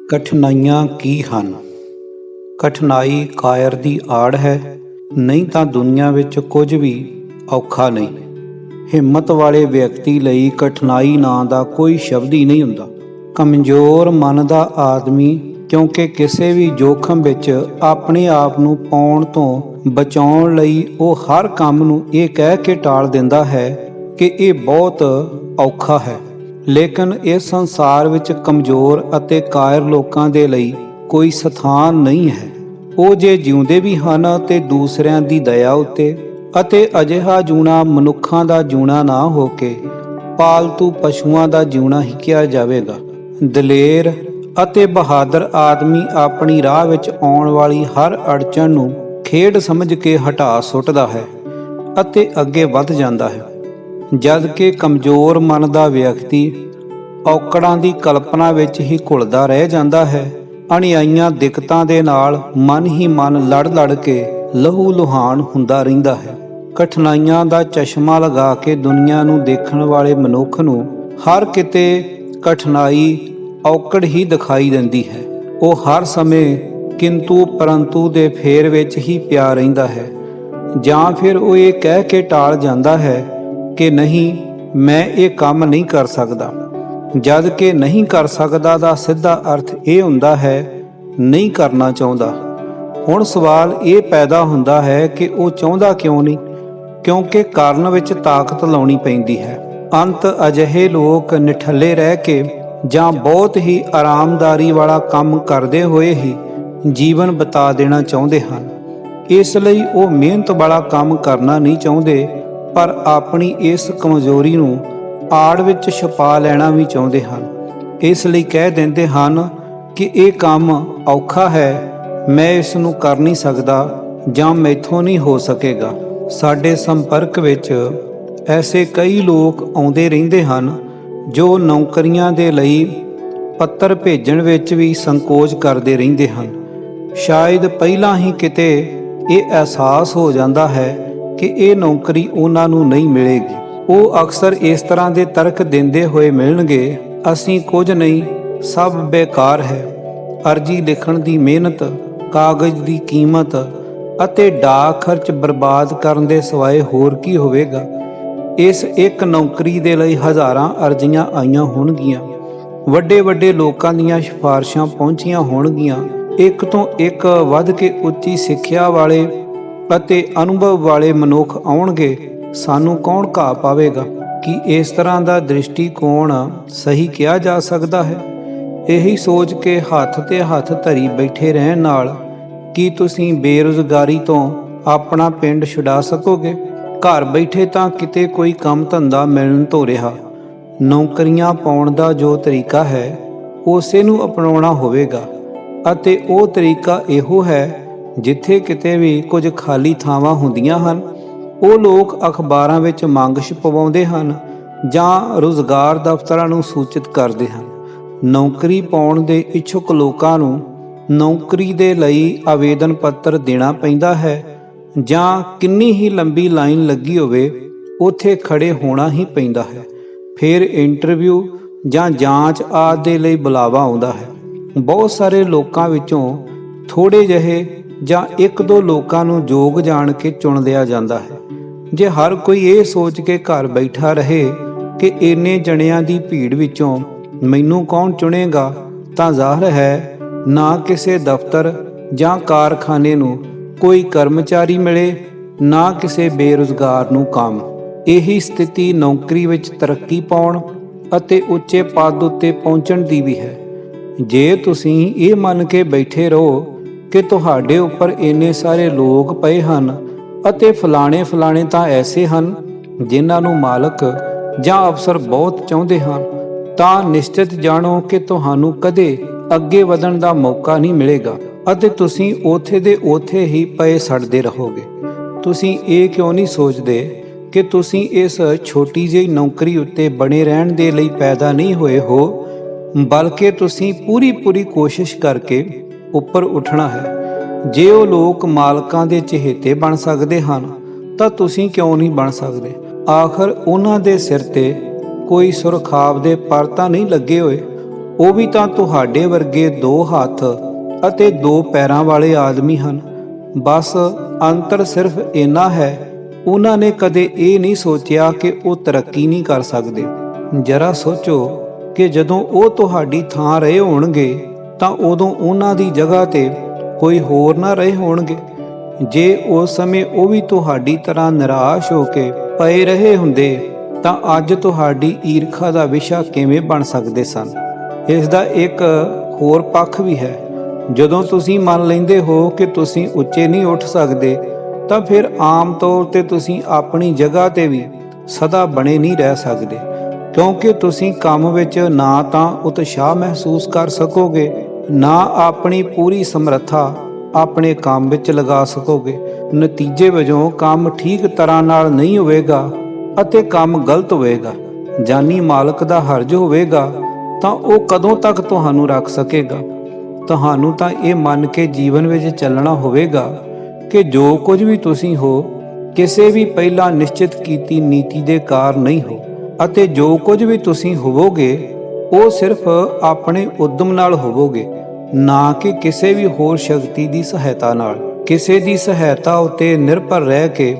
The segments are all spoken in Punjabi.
ਕਠਿਨਾਈਆਂ ਕੀ ਹਨ? ਕਠਿਨਾਈ ਕਾਇਰ ਦੀ ਆੜ ਹੈ, ਨਹੀਂ ਤਾਂ ਦੁਨੀਆ ਵਿੱਚ ਕੁਝ ਵੀ ਔਖਾ ਨਹੀਂ। ਹਿੰਮਤ ਵਾਲੇ ਵਿਅਕਤੀ ਲਈ ਕਠਿਨਾਈ ਨਾਂ ਦਾ ਕੋਈ ਸ਼ਬਦ ਹੀ ਨਹੀਂ ਹੁੰਦਾ। ਕਮਜ਼ੋਰ ਮਨ ਦਾ ਆਦਮੀ ਕਿਉਂਕਿ ਕਿਸੇ ਵੀ ਜੋਖਮ ਵਿੱਚ ਆਪਣੇ ਆਪ ਨੂੰ ਪਾਉਣ ਤੋਂ ਬਚਾਉਣ ਲਈ ਉਹ ਹਰ ਕੰਮ ਨੂੰ ਇਹ ਕਹਿ ਕੇ ਟਾਲ ਦਿੰਦਾ ਹੈ ਕਿ ਇਹ ਬਹੁਤ ਔਖਾ ਹੈ। ਲੇਕਿਨ ਇਸ ਸੰਸਾਰ ਵਿੱਚ ਕਮਜ਼ੋਰ ਅਤੇ ਕਾਇਰ ਲੋਕਾਂ ਦੇ ਲਈ ਕੋਈ ਸਥਾਨ ਨਹੀਂ ਹੈ। ਉਹ ਜੇ ਜਿਉਂਦੇ ਵੀ ਹਨ ਤੇ ਦੂਸਰਿਆਂ ਦੀ ਦਇਆ ਉੱਤੇ, ਅਤੇ ਅਜਿਹਾ ਜਿਉਣਾ ਮਨੁੱਖਾਂ ਦਾ ਜਿਉਣਾ ਨਾ ਹੋ ਕੇ ਪਾਲਤੂ ਪਸ਼ੂਆਂ ਦਾ ਜਿਉਣਾ ਹੀ ਕਿਹਾ ਜਾਵੇਗਾ। ਦਲੇਰ ਅਤੇ ਬਹਾਦਰ ਆਦਮੀ ਆਪਣੀ ਰਾਹ ਵਿੱਚ ਆਉਣ ਵਾਲੀ ਹਰ ਅੜਚਨ ਨੂੰ ਖੇਡ ਸਮਝ ਕੇ ਹਟਾ ਸੁੱਟਦਾ ਹੈ ਅਤੇ ਅੱਗੇ ਵੱਧ ਜਾਂਦਾ ਹੈ, ਜਦ ਕਿ ਕਮਜ਼ੋਰ ਮਨ ਦਾ ਵਿਅਕਤੀ ਔਕੜਾਂ ਦੀ ਕਲਪਨਾ ਵਿੱਚ ਹੀ ਘੁਲਦਾ ਰਹਿ ਜਾਂਦਾ ਹੈ। ਅਣਿਆਈਆਂ ਦਿੱਕਤਾਂ ਦੇ ਨਾਲ ਮਨ ਹੀ ਮਨ ਲੜ ਕੇ ਲਹੂ ਲੁਹਾਨ ਹੁੰਦਾ ਰਹਿੰਦਾ ਹੈ। ਕਠਿਨਾਈਆਂ ਦਾ ਚਸ਼ਮਾ ਲਗਾ ਕੇ ਦੁਨੀਆ ਨੂੰ ਦੇਖਣ ਵਾਲੇ ਮਨੁੱਖ ਨੂੰ ਹਰ ਕਿਤੇ ਕਠਿਨਾਈ ਔਕੜ ਹੀ ਦਿਖਾਈ ਦਿੰਦੀ ਹੈ। ਉਹ ਹਰ ਸਮੇਂ ਕਿੰਤੂ ਪਰੰਤੂ ਦੇ ਫੇਰ ਵਿੱਚ ਹੀ ਪਿਆ ਰਹਿੰਦਾ ਹੈ, ਜਾਂ ਫਿਰ ਉਹ ਇਹ ਕਹਿ ਕੇ ਟਾਲ ਜਾਂਦਾ ਹੈ ਕਿ ਨਹੀਂ, ਮੈਂ ਇਹ ਕੰਮ ਨਹੀਂ ਕਰ ਸਕਦਾ। ਜਦ ਕਿ ਨਹੀਂ ਕਰ ਸਕਦਾ ਦਾ ਸਿੱਧਾ ਅਰਥ ਇਹ ਹੁੰਦਾ ਹੈ ਨਹੀਂ ਕਰਨਾ ਚਾਹੁੰਦਾ। ਹੁਣ ਸਵਾਲ ਇਹ ਪੈਦਾ ਹੁੰਦਾ ਹੈ ਕਿ ਉਹ ਚਾਹੁੰਦਾ ਕਿਉਂ ਨਹੀਂ? ਕਿਉਂਕਿ ਕਰਨ ਵਿੱਚ ਤਾਕਤ ਲਾਉਣੀ ਪੈਂਦੀ ਹੈ। ਅੰਤ ਅਜਿਹੇ ਲੋਕ ਨਿਠੱਲੇ ਰਹਿ ਕੇ ਜਾਂ ਬਹੁਤ ਹੀ ਆਰਾਮਦਾਰੀ ਵਾਲਾ ਕੰਮ ਕਰਦੇ ਹੋਏ ਹੀ ਜੀਵਨ ਬਿਤਾ ਦੇਣਾ ਚਾਹੁੰਦੇ ਹਨ। ਇਸ ਲਈ ਉਹ ਮਿਹਨਤ ਵਾਲਾ ਕੰਮ ਕਰਨਾ ਨਹੀਂ ਚਾਹੁੰਦੇ, ਪਰ ਆਪਣੀ ਇਸ ਕਮਜ਼ੋਰੀ ਨੂੰ ਆੜ ਵਿੱਚ ਛੁਪਾ ਲੈਣਾ ਵੀ ਚਾਹੁੰਦੇ ਹਨ। ਇਸ ਲਈ ਕਹਿ ਦਿੰਦੇ ਹਨ ਕਿ ਇਹ ਕੰਮ ਔਖਾ ਹੈ, ਮੈਂ ਇਸ ਨੂੰ ਕਰ ਨਹੀਂ ਸਕਦਾ, ਜਾਂ ਮੈਥੋਂ ਨਹੀਂ ਹੋ ਸਕੇਗਾ। ਸਾਡੇ ਸੰਪਰਕ ਵਿੱਚ ਐਸੇ ਕਈ ਲੋਕ ਆਉਂਦੇ ਰਹਿੰਦੇ ਹਨ ਜੋ ਨੌਕਰੀਆਂ ਦੇ ਲਈ ਪੱਤਰ ਭੇਜਣ ਵਿੱਚ ਵੀ ਸੰਕੋਚ ਕਰਦੇ ਰਹਿੰਦੇ ਹਨ। ਸ਼ਾਇਦ ਪਹਿਲਾਂ ਹੀ ਕਿਤੇ ਇਹ ਅਹਿਸਾਸ ਹੋ ਜਾਂਦਾ ਹੈ ਕਿ ਇਹ ਨੌਕਰੀ ਉਹਨਾਂ ਨੂੰ ਨਹੀਂ ਮਿਲੇਗੀ। ਉਹ ਅਕਸਰ ਇਸ ਤਰ੍ਹਾਂ ਦੇ ਤਰਕ ਦਿੰਦੇ ਹੋਏ ਮਿਲਣਗੇ, ਅਸੀਂ ਕੁਝ ਨਹੀਂ, ਸਭ ਬੇਕਾਰ ਹੈ। ਅਰਜ਼ੀ ਲਿਖਣ ਦੀ ਮਿਹਨਤ, ਕਾਗਜ਼ ਦੀ ਕੀਮਤ ਅਤੇ ਡਾਕ ਖਰਚ ਬਰਬਾਦ ਕਰਨ ਦੇ ਸਿਵਾਏ ਹੋਰ ਕੀ ਹੋਵੇਗਾ। ਇਸ ਇੱਕ ਨੌਕਰੀ ਦੇ ਲਈ ਹਜ਼ਾਰਾਂ ਅਰਜ਼ੀਆਂ ਆਈਆਂ ਹੋਣਗੀਆਂ, ਵੱਡੇ ਵੱਡੇ ਲੋਕਾਂ ਦੀਆਂ ਸਿਫਾਰਸ਼ਾਂ ਪਹੁੰਚੀਆਂ ਹੋਣਗੀਆਂ, ਇੱਕ ਤੋਂ ਇੱਕ ਵੱਧ ਕੇ ਉੱਚੀ ਸਿੱਖਿਆ ਵਾਲੇ ਅਤੇ ਅਨੁਭਵ ਵਾਲੇ ਮਨੁੱਖ ਆਉਣਗੇ। ਸਾਨੂੰ ਕੌਣ ਘਾ ਪਾਵੇਗਾ? ਕਿ ਇਸ ਤਰ੍ਹਾਂ ਦਾ ਦ੍ਰਿਸ਼ਟੀਕੋਣ ਸਹੀ ਕਿਹਾ ਜਾ ਸਕਦਾ ਹੈ? ਇਹੀ ਸੋਚ ਕੇ ਹੱਥ ਤੇ ਹੱਥ ਧਰੀ ਬੈਠੇ ਰਹਿਣ ਨਾਲ ਕੀ ਤੁਸੀਂ ਬੇਰੁਜ਼ਗਾਰੀ ਤੋਂ ਆਪਣਾ ਪਿੰਡ ਛੁਡਾ ਸਕੋਗੇ? ਘਰ ਬੈਠੇ ਤਾਂ ਕਿਤੇ ਕੋਈ ਕੰਮ ਧੰਦਾ ਮਿਲਣ ਤੋਂ ਰਿਹਾ। ਨੌਕਰੀਆਂ ਪਾਉਣ ਦਾ ਜੋ ਤਰੀਕਾ ਹੈ ਉਸੇ ਨੂੰ ਅਪਣਾਉਣਾ ਹੋਵੇਗਾ, ਅਤੇ ਉਹ ਤਰੀਕਾ ਇਹੋ ਹੈ, ਜਿੱਥੇ ਕਿਤੇ ਵੀ ਕੁਝ ਖਾਲੀ ਥਾਵਾਂ ਹੁੰਦੀਆਂ ਹਨ ਉਹ ਲੋਕ ਅਖਬਾਰਾਂ ਵਿੱਚ ਮੰਗ ਛਪਵਾਉਂਦੇ ਹਨ ਜਾਂ ਰੁਜ਼ਗਾਰ ਦਫ਼ਤਰਾਂ ਨੂੰ ਸੂਚਿਤ ਕਰਦੇ ਹਨ। ਨੌਕਰੀ ਪਾਉਣ ਦੇ ਇੱਛੁਕ ਲੋਕਾਂ ਨੂੰ ਨੌਕਰੀ ਦੇ ਲਈ ਆਵੇਦਨ ਪੱਤਰ ਦੇਣਾ ਪੈਂਦਾ ਹੈ, ਜਾਂ ਕਿੰਨੀ ਹੀ ਲੰਬੀ ਲਾਈਨ ਲੱਗੀ ਹੋਵੇ ਉੱਥੇ ਖੜੇ ਹੋਣਾ ਹੀ ਪੈਂਦਾ ਹੈ। ਫਿਰ ਇੰਟਰਵਿਊ ਜਾਂ ਜਾਂਚ ਆਦਿ ਦੇ ਲਈ ਬੁਲਾਵਾ ਆਉਂਦਾ ਹੈ। ਬਹੁਤ ਸਾਰੇ ਲੋਕਾਂ ਵਿੱਚੋਂ ਥੋੜ੍ਹੇ ਜਿਹੇ ਜਾਂ ਇੱਕ ਦੋ ਲੋਕਾਂ ਨੂੰ ਯੋਗ ਜਾਣ ਕੇ ਚੁਣ ਲਿਆ ਜਾਂਦਾ ਹੈ। ਜੇ ਹਰ ਕੋਈ ਇਹ ਸੋਚ ਕੇ ਘਰ ਬੈਠਾ ਰਹੇ ਕਿ ਇੰਨੇ ਜਣਿਆਂ ਦੀ ਭੀੜ ਵਿੱਚੋਂ ਮੈਨੂੰ ਕੌਣ ਚੁਣੇਗਾ, ਤਾਂ ਜ਼ਾਹਰ ਹੈ ਨਾ ਕਿਸੇ ਦਫ਼ਤਰ ਜਾਂ ਕਾਰਖਾਨੇ ਨੂੰ ਕੋਈ ਕਰਮਚਾਰੀ ਮਿਲੇ, ਨਾ ਕਿਸੇ ਬੇਰੁਜ਼ਗਾਰ ਨੂੰ ਕੰਮ। ਇਹੀ ਸਥਿਤੀ ਨੌਕਰੀ ਵਿੱਚ ਤਰੱਕੀ ਪਾਉਣ ਅਤੇ ਉੱਚੇ ਪਦ ਉੱਤੇ ਪਹੁੰਚਣ ਦੀ ਵੀ ਹੈ। ਜੇ ਤੁਸੀਂ ਇਹ ਮੰਨ ਕੇ ਬੈਠੇ ਰਹੋ ਕਿ ਤੁਹਾਡੇ ਉੱਪਰ ਇੰਨੇ ਸਾਰੇ ਲੋਕ ਪਏ ਹਨ ਅਤੇ ਫਲਾਣੇ ਤਾਂ ਐਸੇ ਹਨ ਜਿਨ੍ਹਾਂ ਨੂੰ ਮਾਲਕ ਜਾਂ ਅਫਸਰ ਬਹੁਤ ਚਾਹੁੰਦੇ ਹਨ, ਤਾਂ ਨਿਸ਼ਚਿਤ ਜਾਣੋ ਕਿ ਤੁਹਾਨੂੰ ਕਦੇ ਅੱਗੇ ਵਧਣ ਦਾ ਮੌਕਾ ਨਹੀਂ ਮਿਲੇਗਾ ਅਤੇ ਤੁਸੀਂ ਉੱਥੇ ਦੇ ਉੱਥੇ ਹੀ ਪਏ ਸੜਦੇ ਰਹੋਗੇ। ਤੁਸੀਂ ਇਹ ਕਿਉਂ ਨਹੀਂ ਸੋਚਦੇ ਕਿ ਤੁਸੀਂ ਇਸ ਛੋਟੀ ਜਿਹੀ ਨੌਕਰੀ ਉੱਤੇ ਬਣੇ ਰਹਿਣ ਦੇ ਲਈ ਪੈਦਾ ਨਹੀਂ ਹੋਏ ਹੋ, ਬਲਕਿ ਤੁਸੀਂ ਪੂਰੀ ਕੋਸ਼ਿਸ਼ ਕਰਕੇ ਉੱਪਰ ਉੱਠਣਾ ਹੈ। ਜੇ ਉਹ ਲੋਕ ਮਾਲਕਾਂ ਦੇ ਚਹੇਤੇ ਬਣ ਸਕਦੇ ਹਨ ਤਾਂ ਤੁਸੀਂ ਕਿਉਂ ਨਹੀਂ ਬਣ ਸਕਦੇ? ਆਖਰ ਉਹਨਾਂ ਦੇ ਸਿਰ ਤੇ ਕੋਈ ਸੁਰਖਾਬ ਦੇ ਪਰ ਤਾਂ ਨਹੀਂ ਲੱਗੇ ਹੋਏ। ਉਹ ਵੀ ਤਾਂ ਤੁਹਾਡੇ ਵਰਗੇ 2 ਹੱਥ ਅਤੇ 2 ਪੈਰਾਂ ਵਾਲੇ ਆਦਮੀ ਹਨ। ਬਸ ਅੰਤਰ ਸਿਰਫ ਇੰਨਾ ਹੈ, ਉਹਨਾਂ ਨੇ ਕਦੇ ਇਹ ਨਹੀਂ ਸੋਚਿਆ ਕਿ ਉਹ ਤਰੱਕੀ ਨਹੀਂ ਕਰ ਸਕਦੇ। ਜਰਾ ਸੋਚੋ ਕਿ ਜਦੋਂ ਉਹ ਤੁਹਾਡੀ ਥਾਂ ਰਹੇ ਹੋਣਗੇ ਤਾਂ ਉਦੋਂ ਉਹਨਾਂ ਦੀ ਜਗ੍ਹਾ ਤੇ ਕੋਈ ਹੋਰ ਨਾ ਰਹੇ ਹੋਣਗੇ। ਜੇ ਉਸ ਸਮੇਂ ਉਹ ਵੀ ਤੁਹਾਡੀ ਤਰ੍ਹਾਂ ਨਿਰਾਸ਼ ਹੋ ਕੇ ਪਏ ਰਹੇ ਹੁੰਦੇ ਤਾਂ ਅੱਜ ਤੁਹਾਡੀ ਈਰਖਾ ਦਾ ਵਿਸ਼ਾ ਕਿਵੇਂ ਬਣ ਸਕਦੇ ਸਨ। ਇਸ ਦਾ ਇੱਕ ਹੋਰ ਪੱਖ ਵੀ ਹੈ। ਜਦੋਂ ਤੁਸੀਂ ਮੰਨ ਲੈਂਦੇ ਹੋ ਕਿ ਤੁਸੀਂ ਉੱਚੇ ਨਹੀਂ ਉੱਠ ਸਕਦੇ ਤਾਂ ਫਿਰ ਆਮ ਤੌਰ ਤੇ ਤੁਸੀਂ ਆਪਣੀ ਜਗ੍ਹਾ ਤੇ ਵੀ ਸਦਾ ਬਣੇ ਨਹੀਂ ਰਹਿ ਸਕਦੇ, ਕਿਉਂਕਿ ਤੁਸੀਂ ਕੰਮ ਵਿੱਚ ਨਾ ਤਾਂ ਉਤਸ਼ਾਹ ਮਹਿਸੂਸ ਕਰ ਸਕੋਗੇ, ਨਾ ਆਪਣੀ ਪੂਰੀ ਸਮਰੱਥਾ ਆਪਣੇ ਕੰਮ ਵਿੱਚ ਲਗਾ ਸਕੋਗੇ। ਨਤੀਜੇ ਵਜੋਂ ਕੰਮ ਠੀਕ ਤਰ੍ਹਾਂ ਨਾਲ ਨਹੀਂ ਹੋਵੇਗਾ ਅਤੇ ਕੰਮ ਗਲਤ ਹੋਵੇਗਾ। ਜਾਨੀ ਮਾਲਕ ਦਾ ਹਰਜ ਹੋਵੇਗਾ ਤਾਂ ਉਹ ਕਦੋਂ ਤੱਕ ਤੁਹਾਨੂੰ ਰੱਖ ਸਕੇਗਾ। ਤੁਹਾਨੂੰ ਤਾਂ ਇਹ ਮੰਨ ਕੇ ਜੀਵਨ ਵਿੱਚ ਚੱਲਣਾ ਹੋਵੇਗਾ ਕਿ ਜੋ ਕੁਝ ਵੀ ਤੁਸੀਂ ਹੋ ਕਿਸੇ ਵੀ ਪਹਿਲਾਂ ਨਿਸ਼ਚਿਤ ਕੀਤੀ ਨੀਤੀ ਦੇ ਕਾਰਨ ਨਹੀਂ ਹੋ, ਅਤੇ ਜੋ ਕੁਝ ਵੀ ਤੁਸੀਂ ਹੋਵੋਗੇ ਉਹ ਸਿਰਫ ਆਪਣੇ ਉਦਮ ਨਾਲ ਹੋਵੋਗੇ, ਨਾ ਕਿ ਕਿਸੇ ਵੀ ਹੋਰ ਸ਼ਕਤੀ ਦੀ ਸਹਾਇਤਾ ਨਾਲ। ਕਿਸੇ ਦੀ ਸਹਾਇਤਾ ਉੱਤੇ ਨਿਰਭਰ ਰਹਿ ਕੇ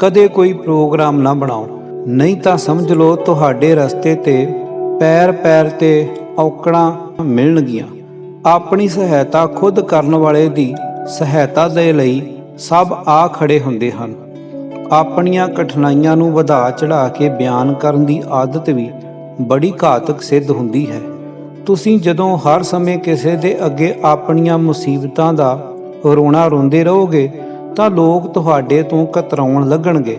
ਕਦੇ ਕੋਈ ਪ੍ਰੋਗਰਾਮ ਨਾ ਬਣਾਓ, ਨਹੀਂ ਤਾਂ ਸਮਝ ਲਓ ਤੁਹਾਡੇ ਰਸਤੇ ਤੇ ਪੈਰ ਪੈਰ ਤੇ ਔਕੜਾਂ ਮਿਲਣਗੀਆਂ। ਆਪਣੀ ਸਹਾਇਤਾ ਖੁਦ ਕਰਨ ਵਾਲੇ ਦੀ ਸਹਾਇਤਾ ਦੇ ਲਈ ਸਭ ਆ ਖੜੇ ਹੁੰਦੇ ਹਨ। ਆਪਣੀਆਂ ਕਠਿਨਾਈਆਂ ਨੂੰ ਵਧਾ ਚੜ੍ਹਾ ਕੇ ਬਿਆਨ ਕਰਨ ਦੀ ਆਦਤ ਵੀ ਬੜੀ ਘਾਤਕ ਸਿੱਧ ਹੁੰਦੀ ਹੈ। ਤੁਸੀਂ ਜਦੋਂ ਹਰ ਸਮੇਂ ਕਿਸੇ ਦੇ ਅੱਗੇ ਆਪਣੀਆਂ ਮੁਸੀਬਤਾਂ ਦਾ ਰੋਣਾ ਰੋਂਦੇ ਰਹੋਗੇ ਤਾਂ ਲੋਕ ਤੁਹਾਡੇ ਤੋਂ ਕਤਰਾਉਣ ਲੱਗਣਗੇ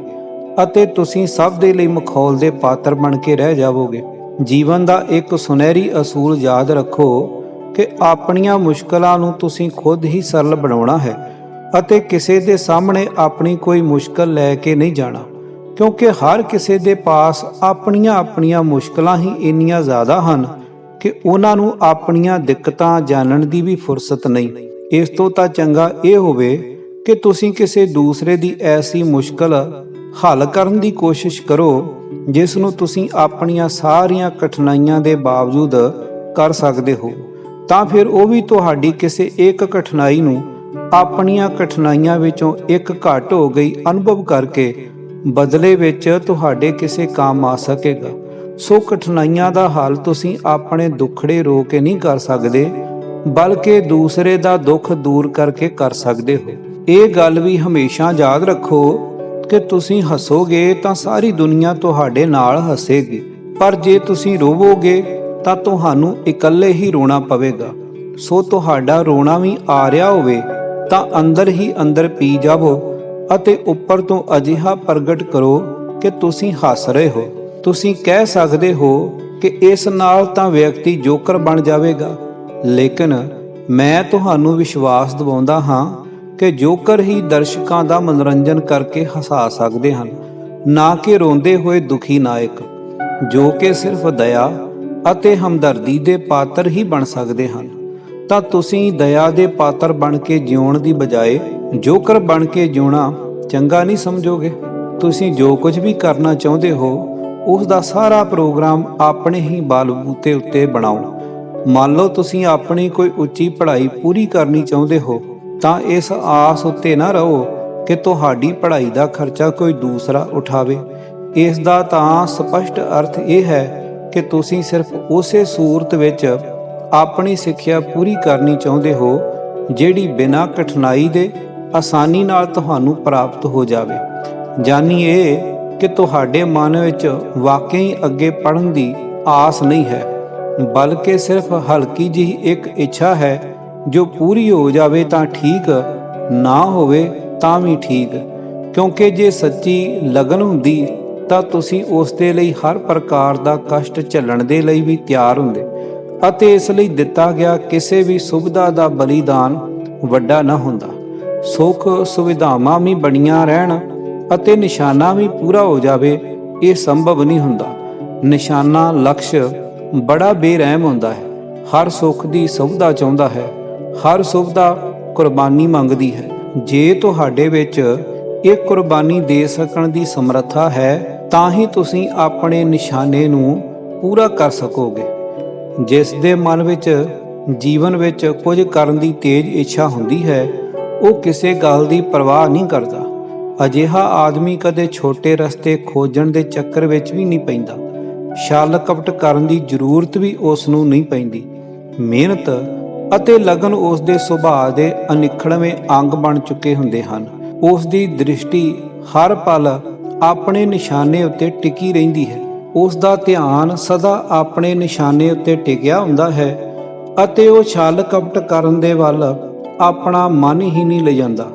ਅਤੇ ਤੁਸੀਂ ਸਭ ਦੇ ਲਈ ਮਖੌਲ ਦੇ ਪਾਤਰ ਬਣ ਕੇ ਰਹਿ ਜਾਵੋਗੇ। ਜੀਵਨ ਦਾ ਇੱਕ ਸੁਨਹਿਰੀ ਅਸੂਲ ਯਾਦ ਰੱਖੋ ਕਿ ਆਪਣੀਆਂ ਮੁਸ਼ਕਲਾਂ ਨੂੰ ਤੁਸੀਂ ਖੁਦ ਹੀ ਸਰਲ ਬਣਾਉਣਾ ਹੈ ਅਤੇ ਕਿਸੇ ਦੇ ਸਾਹਮਣੇ ਆਪਣੀ ਕੋਈ ਮੁਸ਼ਕਲ ਲੈ ਕੇ ਨਹੀਂ ਜਾਣਾ, ਕਿਉਂਕਿ ਹਰ ਕਿਸੇ ਦੇ ਪਾਸ ਆਪਣੀਆਂ ਮੁਸ਼ਕਲਾਂ ਹੀ ਇੰਨੀਆਂ ਜ਼ਿਆਦਾ ਹਨ ਕਿ ਉਹਨਾਂ ਨੂੰ ਆਪਣੀਆਂ ਦਿੱਕਤਾਂ ਜਾਣਨ ਦੀ ਵੀ ਫੁਰਸਤ ਨਹੀਂ। ਇਸ ਤੋਂ ਤਾਂ ਚੰਗਾ ਇਹ ਹੋਵੇ ਕਿ ਤੁਸੀਂ ਕਿਸੇ ਦੂਸਰੇ ਦੀ ਐਸੀ ਮੁਸ਼ਕਲ ਹੱਲ ਕਰਨ ਦੀ ਕੋਸ਼ਿਸ਼ ਕਰੋ ਜਿਸ ਨੂੰ ਤੁਸੀਂ ਆਪਣੀਆਂ ਸਾਰੀਆਂ ਕਠਿਨਾਈਆਂ ਦੇ ਬਾਵਜੂਦ ਕਰ ਸਕਦੇ ਹੋ। ਤਾਂ ਫਿਰ ਉਹ ਵੀ ਤੁਹਾਡੀ ਕਿਸੇ ਇੱਕ ਕਠਿਨਾਈ ਨੂੰ ਆਪਣੀਆਂ ਕਠਿਨਾਈਆਂ ਵਿੱਚੋਂ ਇੱਕ ਘੱਟ ਹੋ ਗਈ ਅਨੁਭਵ ਕਰਕੇ ਬਦਲੇ ਵਿੱਚ ਤੁਹਾਡੇ ਕਿਸੇ ਕੰਮ ਆ ਸਕੇਗਾ। ਸੋ ਕਠਿਨਾਈਆਂ ਦਾ ਹੱਲ ਤੁਸੀਂ ਆਪਣੇ ਦੁੱਖੜੇ ਰੋ ਕੇ ਨਹੀਂ ਕਰ ਸਕਦੇ, ਬਲਕਿ ਦੂਸਰੇ ਦਾ ਦੁੱਖ ਦੂਰ ਕਰਕੇ ਕਰ ਸਕਦੇ ਹੋ। ਇਹ ਗੱਲ ਵੀ ਹਮੇਸ਼ਾ ਯਾਦ ਰੱਖੋ ਕਿ ਤੁਸੀਂ ਹੱਸੋਗੇ ਤਾਂ ਸਾਰੀ ਦੁਨੀਆ ਤੁਹਾਡੇ ਨਾਲ ਹੱਸੇਗੀ, ਪਰ ਜੇ ਤੁਸੀਂ ਰੋਵੋਗੇ ਤਾਂ ਤੁਹਾਨੂੰ ਇਕੱਲੇ ਹੀ ਰੋਣਾ ਪਵੇਗਾ। ਸੋ ਤੁਹਾਡਾ ਰੋਣਾ ਵੀ ਆ ਰਿਹਾ ਹੋਵੇ ਤਾਂ ਅੰਦਰ ਹੀ ਅੰਦਰ ਪੀ ਜਾਵੋ ਅਤੇ ਉੱਪਰ ਤੋਂ ਅਜਿਹਾ ਪ੍ਰਗਟ ਕਰੋ ਕਿ ਤੁਸੀਂ ਹੱਸ ਰਹੇ ਹੋ। ਤੁਸੀਂ ਕਹਿ ਸਕਦੇ ਹੋ ਕਿ ਇਸ ਨਾਲ ਤਾਂ ਵਿਅਕਤੀ ਜੋਕਰ ਬਣ ਜਾਵੇਗਾ, ਲੇਕਿਨ ਮੈਂ ਤੁਹਾਨੂੰ ਵਿਸ਼ਵਾਸ ਦਿਵਾਉਂਦਾ ਹਾਂ ਕਿ ਜੋਕਰ ਹੀ ਦਰਸ਼ਕਾਂ ਦਾ ਮਨੋਰੰਜਨ ਕਰਕੇ ਹਸਾ ਸਕਦੇ ਹਨ, ਨਾ ਕਿ ਰੋਂਦੇ ਹੋਏ ਦੁਖੀ ਨਾਇਕ ਜੋ ਕਿ ਸਿਰਫ ਦਇਆ ਅਤੇ ਹਮਦਰਦੀ ਦੇ ਪਾਤਰ ਹੀ ਬਣ ਸਕਦੇ ਹਨ। ਤਾਂ ਤੁਸੀਂ ਦਇਆ ਦੇ ਪਾਤਰ ਬਣ ਕੇ ਜਿਉਣ ਦੀ ਬਜਾਏ ਜੋਕਰ ਬਣ ਕੇ ਜਿਉਣਾ ਚੰਗਾ ਨਹੀਂ ਸਮਝੋਗੇ। ਤੁਸੀਂ ਜੋ ਕੁਝ ਵੀ ਕਰਨਾ ਚਾਹੁੰਦੇ ਹੋ ਉਸ ਦਾ ਸਾਰਾ ਪ੍ਰੋਗਰਾਮ ਆਪਣੇ ਹੀ ਬਲਬੂਤੇ ਉੱਤੇ ਬਣਾਓ। ਮੰਨ ਲਓ ਤੁਸੀਂ ਆਪਣੀ ਕੋਈ ਉੱਚੀ ਪੜ੍ਹਾਈ ਪੂਰੀ ਕਰਨੀ ਚਾਹੁੰਦੇ ਹੋ ਤਾਂ ਇਸ ਆਸ ਉੱਤੇ ਨਾ ਰਹੋ ਕਿ ਤੁਹਾਡੀ ਪੜ੍ਹਾਈ ਦਾ ਖਰਚਾ ਕੋਈ ਦੂਸਰਾ ਉਠਾਵੇ। ਇਸ ਦਾ ਤਾਂ ਸਪਸ਼ਟ ਅਰਥ ਇਹ ਹੈ ਕਿ ਤੁਸੀਂ ਸਿਰਫ ਉਸੇ ਸੂਰਤ ਵਿੱਚ ਆਪਣੀ ਸਿੱਖਿਆ ਪੂਰੀ ਕਰਨੀ ਚਾਹੁੰਦੇ ਹੋ ਜਿਹੜੀ ਬਿਨਾਂ ਕਠਿਨਾਈ ਦੇ ਆਸਾਨੀ ਨਾਲ ਤੁਹਾਨੂੰ ਪ੍ਰਾਪਤ ਹੋ ਜਾਵੇ। ਜਾਨੀ ਇਹ ਕਿ ਤੁਹਾਡੇ ਮਨ ਵਿੱਚ ਵਾਕਈ ਅੱਗੇ ਪੜ੍ਹਨ ਦੀ ਆਸ ਨਹੀਂ ਹੈ, ਬਲਕਿ ਸਿਰਫ ਹਲਕੀ ਜਿਹੀ ਇੱਕ ਇੱਛਾ ਹੈ ਜੋ ਪੂਰੀ ਹੋ ਜਾਵੇ ਤਾਂ ਠੀਕ, ਨਾ ਹੋਵੇ ਤਾਂ ਵੀ ਠੀਕ, ਕਿਉਂਕਿ ਜੇ ਸੱਚੀ ਲਗਨ ਹੁੰਦੀ ਤਾਂ ਤੁਸੀਂ ਉਸ ਦੇ ਲਈ ਹਰ ਪ੍ਰਕਾਰ ਦਾ ਕਸ਼ਟ ਝੱਲਣ ਦੇ ਲਈ ਵੀ ਤਿਆਰ ਹੁੰਦੇ ਅਤੇ ਇਸ ਲਈ ਦਿੱਤਾ ਗਿਆ ਕਿਸੇ ਵੀ ਸੁਵਿਧਾ ਦਾ ਬਲੀਦਾਨ ਵੱਡਾ ਨਾ ਹੁੰਦਾ। ਸੁੱਖ ਸੁਵਿਧਾਵਾਂ ਵੀ ਬਣੀਆਂ ਰਹਿਣ ਅਤੇ ਨਿਸ਼ਾਨਾ ਵੀ ਪੂਰਾ ਹੋ ਜਾਵੇ, ਇਹ ਸੰਭਵ ਨਹੀਂ ਹੁੰਦਾ। ਨਿਸ਼ਾਨਾ ਲਕਸ਼ ਬੜਾ ਬੇਰਹਿਮ ਹੁੰਦਾ ਹੈ, ਹਰ ਸੁੱਖ ਦੀ ਸੁਵਿਧਾ ਚਾਹੁੰਦਾ ਹੈ, ਹਰ ਸੁਵਿਧਾ ਕੁਰਬਾਨੀ ਮੰਗਦੀ ਹੈ। ਜੇ ਤੁਹਾਡੇ ਵਿੱਚ ਇਹ ਕੁਰਬਾਨੀ ਦੇ ਸਕਣ ਦੀ ਸਮਰੱਥਾ ਹੈ ਤਾਂ ਹੀ ਤੁਸੀਂ ਆਪਣੇ ਨਿਸ਼ਾਨੇ ਨੂੰ ਪੂਰਾ ਕਰ ਸਕੋਗੇ। ਜਿਸ ਦੇ ਮਨ ਵਿੱਚ ਜੀਵਨ ਵਿੱਚ ਕੁਝ ਕਰਨ ਦੀ ਤੇਜ਼ ਇੱਛਾ ਹੁੰਦੀ ਹੈ, ਉਹ ਕਿਸੇ ਗੱਲ ਦੀ ਪਰਵਾਹ ਨਹੀਂ ਕਰਦਾ। ਅਜਿਹਾ ਆਦਮੀ ਕਦੇ ਛੋਟੇ ਰਸਤੇ ਖੋਜਣ ਦੇ ਚੱਕਰ ਵਿੱਚ ਵੀ ਨਹੀਂ ਪੈਂਦਾ। ਛਲ ਕਪਟ ਕਰਨ ਦੀ ਜ਼ਰੂਰਤ ਵੀ ਉਸ ਨੂੰ ਨਹੀਂ ਪੈਂਦੀ। ਮਿਹਨਤ ਅਤੇ ਲਗਨ ਉਸ ਦੇ ਸੁਭਾਅ ਦੇ ਅਨਿੱਖੜਵੇਂ ਅੰਗ ਬਣ ਚੁੱਕੇ ਹੁੰਦੇ ਹਨ। ਉਸ ਦੀ ਦ੍ਰਿਸ਼ਟੀ ਹਰ ਪਲ ਆਪਣੇ ਨਿਸ਼ਾਨੇ ਉੱਤੇ ਟਿਕੀ ਰਹਿੰਦੀ ਹੈ। ਉਸ ਦਾ ਧਿਆਨ ਸਦਾ ਆਪਣੇ ਨਿਸ਼ਾਨੇ ਉੱਤੇ ਟਿਕਿਆ ਹੁੰਦਾ ਹੈ ਅਤੇ ਉਹ ਛਲ ਕਪਟ ਕਰਨ ਦੇ ਵੱਲ ਆਪਣਾ ਮਨ ਹੀ ਨਹੀਂ ਲਿਜਾਂਦਾ।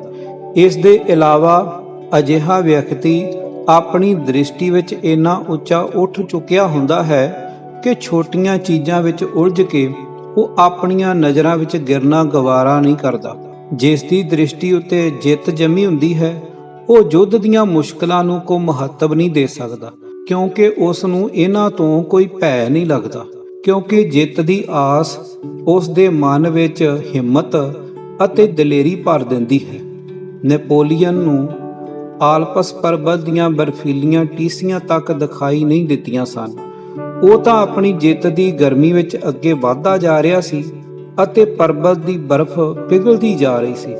ਇਸ ਦੇ ਇਲਾਵਾ ਅਜਿਹਾ ਵਿਅਕਤੀ ਆਪਣੀ ਦ੍ਰਿਸ਼ਟੀ ਵਿੱਚ ਇੰਨਾ ਉੱਚਾ ਉੱਠ ਚੁੱਕਿਆ ਹੁੰਦਾ ਹੈ ਕਿ ਛੋਟੀਆਂ ਚੀਜ਼ਾਂ ਵਿੱਚ ਉਲਝ ਕੇ ਉਹ ਆਪਣੀਆਂ ਨਜ਼ਰਾਂ ਵਿੱਚ ਗਿਰਨਾ ਗਵਾਰਾ ਨਹੀਂ ਕਰਦਾ। ਜਿਸ ਦੀ ਦ੍ਰਿਸ਼ਟੀ ਉੱਤੇ ਜਿੱਤ ਜੰਮੀ ਹੁੰਦੀ ਹੈ, ਉਹ ਯੁੱਧ ਦੀਆਂ ਮੁਸ਼ਕਲਾਂ ਨੂੰ ਕੋਈ ਮਹੱਤਵ ਨਹੀਂ ਦੇ ਸਕਦਾ, ਕਿਉਂਕਿ ਉਸ ਨੂੰ ਇਹਨਾਂ ਤੋਂ ਕੋਈ ਭੈ ਨਹੀਂ ਲੱਗਦਾ। ਕਿਉਂਕਿ ਜਿੱਤ ਦੀ ਆਸ ਉਸ ਦੇ ਮਨ ਵਿੱਚ ਹਿੰਮਤ ਅਤੇ ਦਲੇਰੀ ਭਰ ਦਿੰਦੀ ਹੈ। ਨੈਪੋਲੀਅਨ ਨੂੰ ਆਲਪਸ ਪਰਬਤ ਦੀਆਂ ਬਰਫੀਲੀਆਂ ਟੀਸੀਆਂ ਤੱਕ ਦਿਖਾਈ ਨਹੀਂ ਦਿੱਤੀਆਂ ਸਨ। ਉਹ ਤਾਂ ਆਪਣੀ ਜਿੱਤ ਦੀ ਗਰਮੀ ਵਿੱਚ ਅੱਗੇ ਵਧਦਾ ਜਾ ਰਿਹਾ ਸੀ ਅਤੇ ਪਰਬਤ ਦੀ ਬਰਫ਼ ਪਿਘਲਦੀ ਜਾ ਰਹੀ ਸੀ।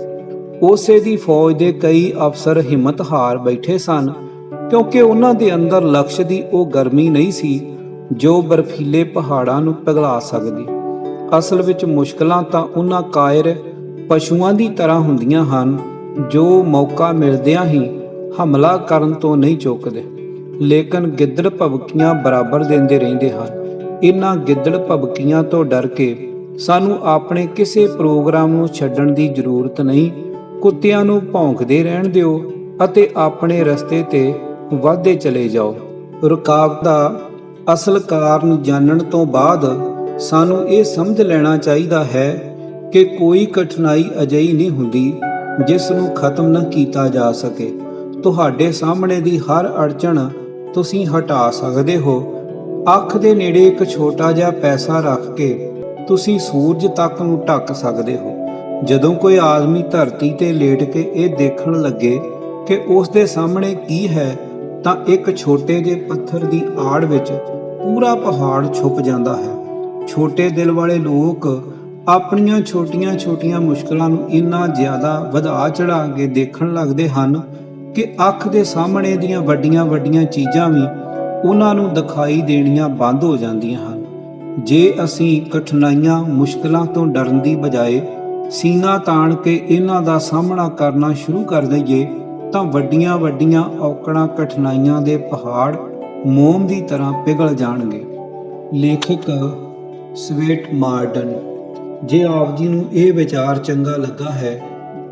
ਉਸੇ ਦੀ ਫੌਜ ਦੇ ਕਈ ਅਫਸਰ ਹਿੰਮਤ ਹਾਰ ਬੈਠੇ ਸਨ, ਕਿਉਂਕਿ ਉਹਨਾਂ ਦੇ ਅੰਦਰ ਲਕਸ਼ ਦੀ ਉਹ ਗਰਮੀ ਨਹੀਂ ਸੀ ਜੋ ਬਰਫੀਲੇ ਪਹਾੜਾਂ ਨੂੰ ਪਿਘਲਾ ਸਕਦੀ। ਅਸਲ ਵਿੱਚ ਮੁਸ਼ਕਲਾਂ ਤਾਂ ਉਹਨਾਂ ਕਾਇਰ ਪਸ਼ੂਆਂ ਦੀ ਤਰ੍ਹਾਂ ਹੁੰਦੀਆਂ ਹਨ ਜੋ ਮੌਕਾ ਮਿਲਦਿਆਂ ਹੀ ਹਮਲਾ ਕਰਨ ਤੋਂ ਨਹੀਂ ਚੁੱਕਦੇ, ਲੇਕਿਨ ਗਿੱਦੜ ਭਬਕੀਆਂ ਬਰਾਬਰ ਦਿੰਦੇ ਰਹਿੰਦੇ ਹਨ। ਇਹਨਾਂ ਗਿੱਦੜ ਭਬਕੀਆਂ ਤੋਂ ਡਰ ਕੇ ਸਾਨੂੰ ਆਪਣੇ ਕਿਸੇ ਪ੍ਰੋਗਰਾਮ ਨੂੰ ਛੱਡਣ ਦੀ ਜ਼ਰੂਰਤ ਨਹੀਂ। ਕੁੱਤਿਆਂ ਨੂੰ ਭੌਂਕਦੇ ਰਹਿਣ ਦਿਓ ਅਤੇ ਆਪਣੇ ਰਸਤੇ ਤੇ ਵਧਦੇ ਚਲੇ ਜਾਓ। ਰੁਕਾਵਟ ਦਾ ਅਸਲ ਕਾਰਨ ਜਾਣਨ ਤੋਂ ਬਾਅਦ ਸਾਨੂੰ ਇਹ ਸਮਝ ਲੈਣਾ ਚਾਹੀਦਾ ਹੈ ਕਿ ਕੋਈ ਕਠਿਨਾਈ ਅਜਿਹੀ ਨਹੀਂ ਹੁੰਦੀ ਜਿਸ ਨੂੰ ਖਤਮ ਨਾ ਕੀਤਾ ਜਾ ਸਕੇ। ਤੁਹਾਡੇ ਸਾਹਮਣੇ ਦੀ ਹਰ ਅੜਚਣ ਤੁਸੀਂ ਹਟਾ ਸਕਦੇ ਹੋ। ਅੱਖ ਦੇ ਨੇੜੇ ਇੱਕ ਛੋਟਾ ਜਿਹਾ ਪੈਸਾ ਰੱਖ ਕੇ ਤੁਸੀਂ ਸੂਰਜ ਤੱਕ ਨੂੰ ਢੱਕ ਸਕਦੇ ਹੋ। ਜਦੋਂ ਕੋਈ ਆਦਮੀ ਧਰਤੀ ਤੇ ਲੇਟ ਕੇ ਇਹ ਦੇਖਣ ਲੱਗੇ ਕਿ ਉਸ ਦੇ ਸਾਹਮਣੇ ਕੀ ਹੈ, ਤਾਂ ਇੱਕ ਛੋਟੇ ਜਿਹੇ ਪੱਥਰ ਦੀ ਆੜ ਵਿੱਚ ਪੂਰਾ ਪਹਾੜ ਛੁਪ ਜਾਂਦਾ ਹੈ। ਛੋਟੇ ਦਿਲ ਵਾਲੇ ਲੋਕ ਆਪਣੀਆਂ ਛੋਟੀਆਂ-ਛੋਟੀਆਂ ਮੁਸ਼ਕਲਾਂ ਨੂੰ ਇੰਨਾ ਜ਼ਿਆਦਾ ਵਧਾ ਚੜ੍ਹਾ ਕੇ ਦੇਖਣ ਲੱਗਦੇ ਹਨ ਕਿ ਅੱਖ ਦੇ ਸਾਹਮਣੇ ਦੀਆਂ ਵੱਡੀਆਂ-ਵੱਡੀਆਂ ਚੀਜ਼ਾਂ ਵੀ ਉਹਨਾਂ ਨੂੰ ਦਿਖਾਈ ਦੇਣੀਆਂ ਬੰਦ ਹੋ ਜਾਂਦੀਆਂ ਹਨ। ਜੇ ਅਸੀਂ ਕਠਿਨਾਈਆਂ ਮੁਸ਼ਕਲਾਂ ਤੋਂ ਡਰਨ ਦੀ ਬਜਾਏ ਸੀਨਾ ਤਾਣ ਕੇ ਇਹਨਾਂ ਦਾ ਸਾਹਮਣਾ ਕਰਨਾ ਸ਼ੁਰੂ ਕਰ ਦਈਏ, ਤਾਂ ਵੱਡੀਆਂ-ਵੱਡੀਆਂ ਔਕੜਾਂ ਕਠਿਨਾਈਆਂ ਦੇ ਪਹਾੜ ਮੋਮ ਦੀ ਤਰ੍ਹਾਂ ਪਿਘਲ ਜਾਣਗੇ। ਲੇਖਕ ਸਵੇਟ ਮਾਰਡਨ। ਜੇ ਆਪ ਜੀ ਨੂੰ ਇਹ ਵਿਚਾਰ ਚੰਗਾ ਲੱਗਾ ਹੈ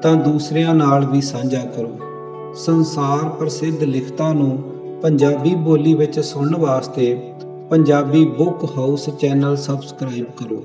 ਤਾਂ ਦੂਸਰਿਆਂ ਨਾਲ ਵੀ ਸਾਂਝਾ ਕਰੋ। ਸੰਸਾਰ ਪ੍ਰਸਿੱਧ ਲਿਖਤਾਂ ਨੂੰ ਪੰਜਾਬੀ ਬੋਲੀ ਵਿੱਚ ਸੁਣਨ ਵਾਸਤੇ Punjabi book house channel subscribe ਕਰੋ।